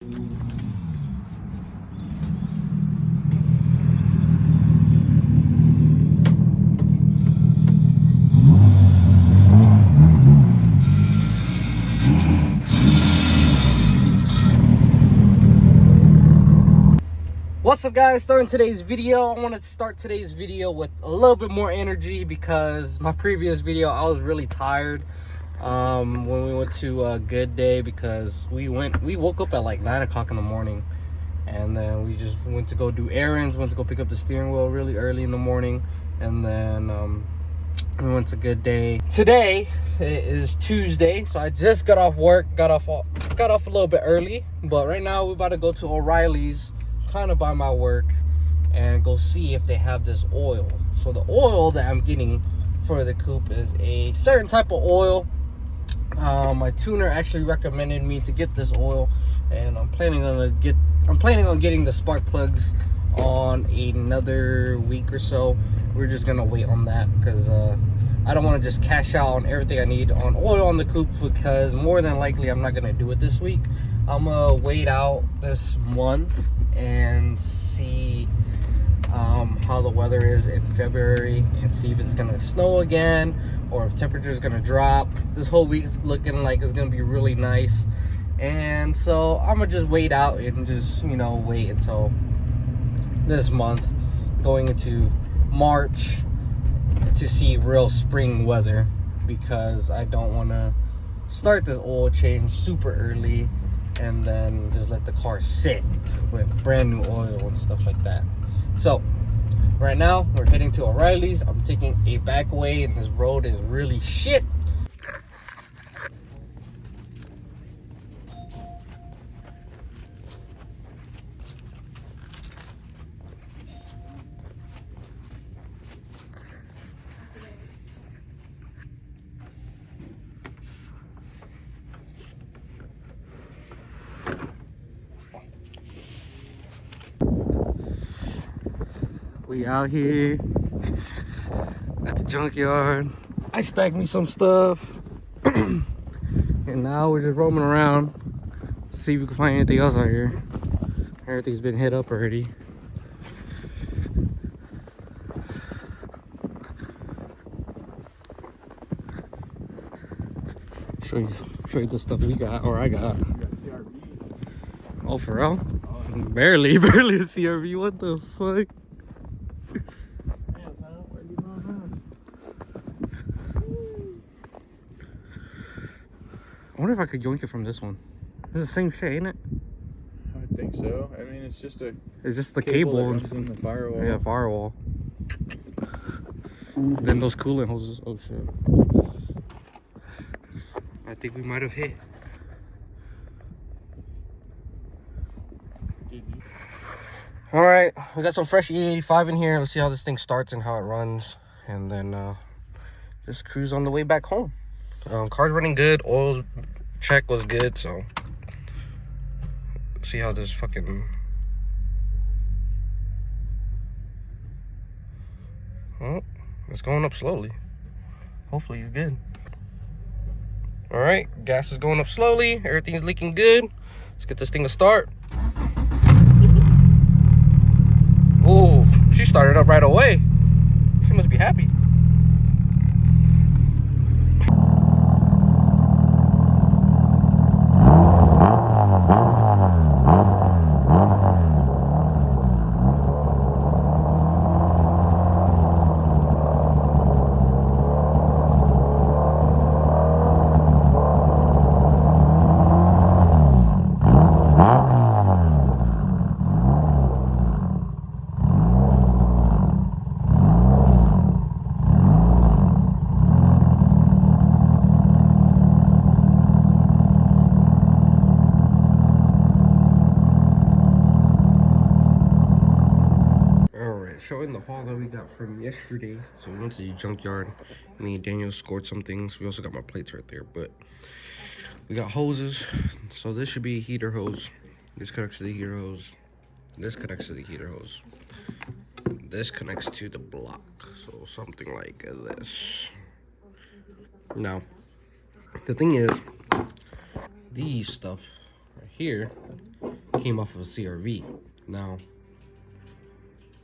What's up, guys? Starting today's video. I want to start today's video with a little bit more energy because my previous video I was really tired when we went to a good day, because we woke up at like 9 o'clock in the morning, and then we just went to go do errands, went to go pick up the steering wheel really early in the morning, and then we went to good day. Today is Tuesday, so I just got off work, got off a little bit early, but right now we're about to go to O'Reilly's, kind of by my work, and go see if they have this oil. So the oil that I'm getting for the Coupe is a certain type of oil. My tuner actually recommended me to get this oil, and I'm planning on getting the spark plugs on another week or so. We're just gonna wait on that because I don't want to just cash out on everything I need on oil on the Coupe, because more than likely I'm not gonna do it this week. I'm gonna wait out this month and see how the weather is in February, and see if it's gonna snow again or if temperature is gonna drop. This whole week is looking like it's gonna be really nice, and so I'm gonna just wait out and just, you know, wait until this month, going into March, to see real spring weather, because I don't want to start this oil change super early and then just let the car sit with brand new oil and stuff like that. So right now we're heading to O'Reilly's. I'm taking a back way, and this road is really shit. We out here at the junkyard. I stacked me some stuff and now we're just roaming around, see if we can find anything else out here. Everything's been hit up already. Show you the stuff we got, or I got. Oh, for real? Barely a CRV. What the fuck? I wonder if I could yoink it from this one. It's the same shit, ain't it? I think so. I mean, it's just the cable that runs in the firewall. Yeah, firewall. Then those coolant hoses. Oh shit. I think we might have hit. All right, we got some fresh E85 in here. Let's see how this thing starts and how it runs, and then just cruise on the way back home. Car's running good. Oil check was good, so see how this fucking... Oh, it's going up slowly. Hopefully it's good. All right, gas is going up slowly. Everything's leaking good. Let's get this thing to start. Oh, she started up right away. She must be happy. Showing the haul that we got from yesterday. So we went to the junkyard. Me and Daniel scored some things. We also got my plates right there, but we got hoses. So this should be a heater hose. This connects to the heater hose. This connects to the heater hose. This connects to the block. So something like this. Now, the thing is, these stuff right here came off of a CRV. Now,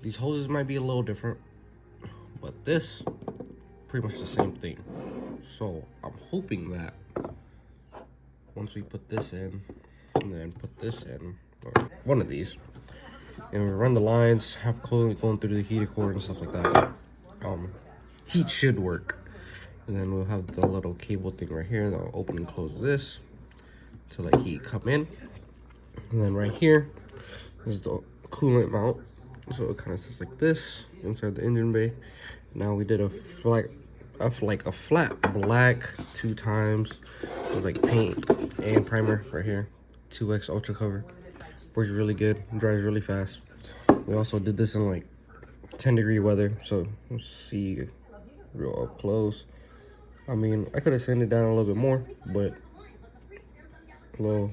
these hoses might be a little different, but this, pretty much the same thing. So I'm hoping that once we put this in, and then put this in, or one of these, and we run the lines, have coolant going through the heater cord and stuff like that, heat should work. And then we'll have the little cable thing right here that'll open and close this to let heat come in. And then right here is the coolant mount. So it kind of sits like this inside the engine bay. Now we did a flat black 2 times with like paint and primer right here. 2X ultra cover. Works really good, dries really fast. We also did this in like 10-degree weather, so let's see real up close. I mean, I could have sanded it down a little bit more, but a little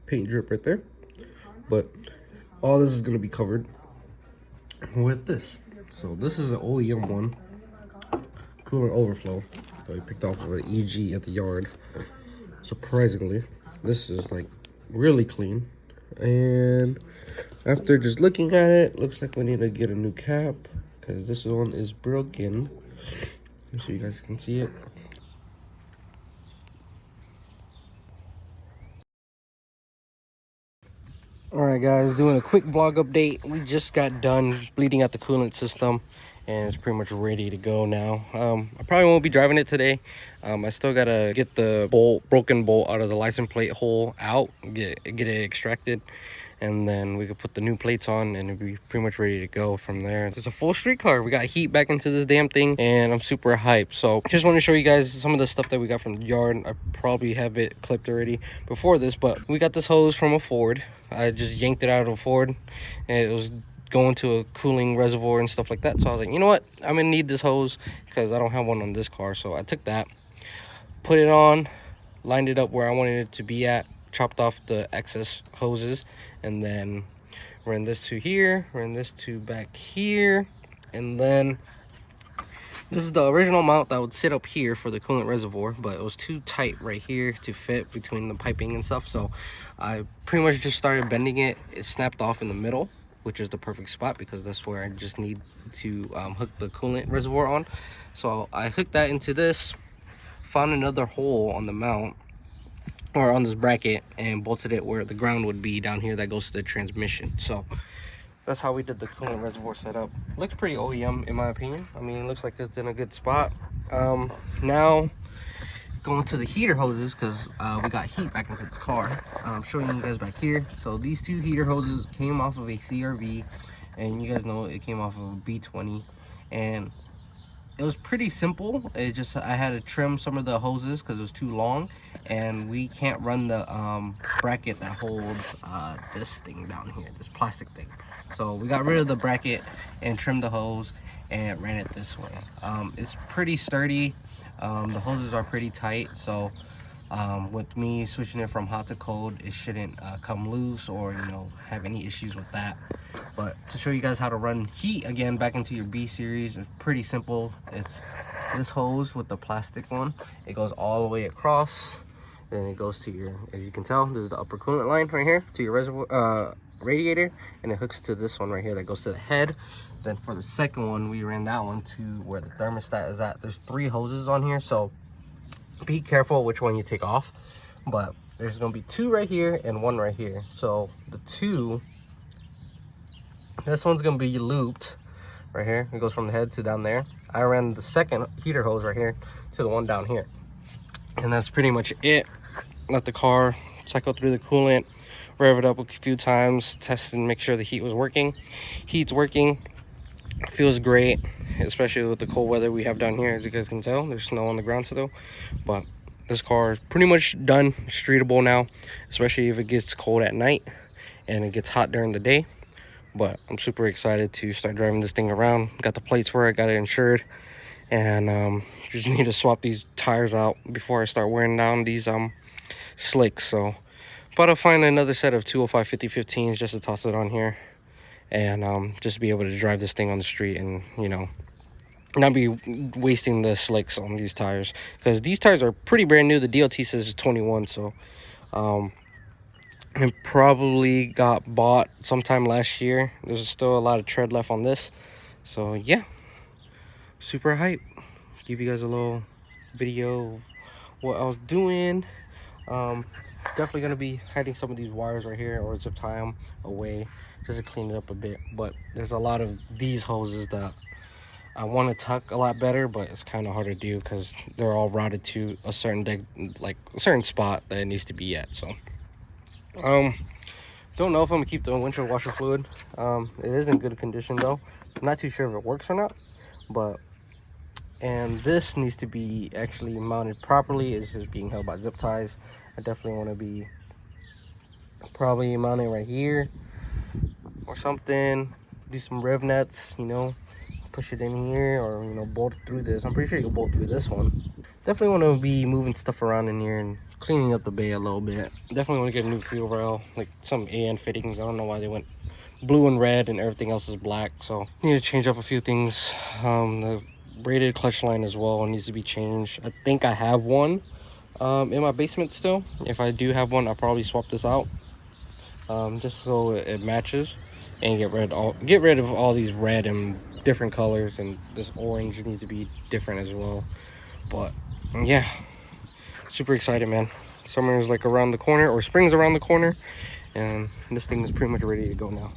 paint drip right there. But all this is going to be covered with this. So this is an OEM one, coolant overflow, that we picked off of an EG at the yard. Surprisingly, this is like really clean. And after just looking at it, looks like we need to get a new cap because this one is broken. So you guys can see it. Alright guys, doing a quick vlog update. We just got done bleeding out the coolant system and it's pretty much ready to go now. I probably won't be driving it today. I still gotta get the broken bolt out of the license plate hole out, get it extracted, and then we could put the new plates on and it'll be pretty much ready to go from there. It's a full street car. We got heat back into this damn thing and I'm super hyped. So just want to show you guys some of the stuff that we got from the yard. I probably have it clipped already before this, but we got this hose from a Ford. I just yanked it out of a Ford and it was going to a cooling reservoir and stuff like that. So I was like, you know what, I'm gonna need this hose because I don't have one on this car. So I took that, put it on, lined it up where I wanted it to be at, chopped off the excess hoses, and then ran this to here, ran this to back here, and then this is the original mount that would sit up here for the coolant reservoir, but it was too tight right here to fit between the piping and stuff. So I pretty much just started bending it. It snapped off in the middle, which is the perfect spot because that's where I just need to hook the coolant reservoir on. So I hooked that into this, found another hole on the mount or on this bracket and bolted it where the ground would be down here that goes to the transmission. So that's how we did the coolant reservoir setup. Looks pretty OEM in my opinion. I mean, it looks like it's in a good spot. Now going to the heater hoses because we got heat back into this car. I'm showing you guys back here. So these 2 heater hoses came off of a CRV, and you guys know it came off of a B20, and it was pretty simple. It just, I had to trim some of the hoses because it was too long, and we can't run the bracket that holds this thing down here, this plastic thing. So we got rid of the bracket and trimmed the hose and ran it this way. It's pretty sturdy. The hoses are pretty tight, so with me switching it from hot to cold, it shouldn't come loose or, you know, have any issues with that. But to show you guys how to run heat again back into your B series, it's pretty simple. It's this hose with the plastic one. It goes all the way across, then it goes to your, as you can tell, this is the upper coolant line right here to your reservoir radiator, and it hooks to this one right here that goes to the head. Then for the second one, we ran that one to where the thermostat is at. There's 3 hoses on here, so be careful which one you take off. But there's gonna be 2 right here and 1 right here. So the 2, this one's gonna be looped right here. It goes from the head to down there. I ran the second heater hose right here to the one down here. And that's pretty much it. Let the car cycle through the coolant, rev it up a few times, test and make sure the heat was working. Heat's working. Feels great, especially with the cold weather we have down here. As you guys can tell, there's snow on the ground still, but this car is pretty much done, streetable now, especially if it gets cold at night and it gets hot during the day. But I'm super excited to start driving this thing around. Got the plates for it, got it insured, and just need to swap these tires out before I start wearing down these slicks. So but I'll find another set of 205 5015s just to toss it on here, and just be able to drive this thing on the street and, you know, not be wasting the slicks on these tires, because these tires are pretty brand new. The DOT says 21, so It probably got bought sometime last year. There's still a lot of tread left on this. So yeah, super hype. Give you guys a little video of what I was doing. Definitely gonna be hiding some of these wires right here, or zip tie them away just to clean it up a bit. But there's a lot of these hoses that I want to tuck a lot better, but it's kind of hard to do because they're all routed to a certain like a certain spot that it needs to be at. So don't know if I'm gonna keep the windshield washer fluid. It is in good condition though. I'm not too sure if it works or not, but and this needs to be actually mounted properly. It's just being held by zip ties. I definitely want to be probably mounting right here or something. Do some rev nets, you know, push it in here, or you know, bolt through this. I'm pretty sure you can bolt through this one. Definitely want to be moving stuff around in here and cleaning up the bay a little bit. Definitely want to get a new fuel rail, like some AN fittings. I don't know why they went blue and red and everything else is black, so need to change up a few things. The braided clutch line as well needs to be changed. I think I have one in my basement still. If I do have one, I'll probably swap this out just so it matches, and get rid of all these red and different colors, and this orange needs to be different as well. But yeah, super excited, man. Summer is like around the corner, or spring's around the corner, and this thing is pretty much ready to go now.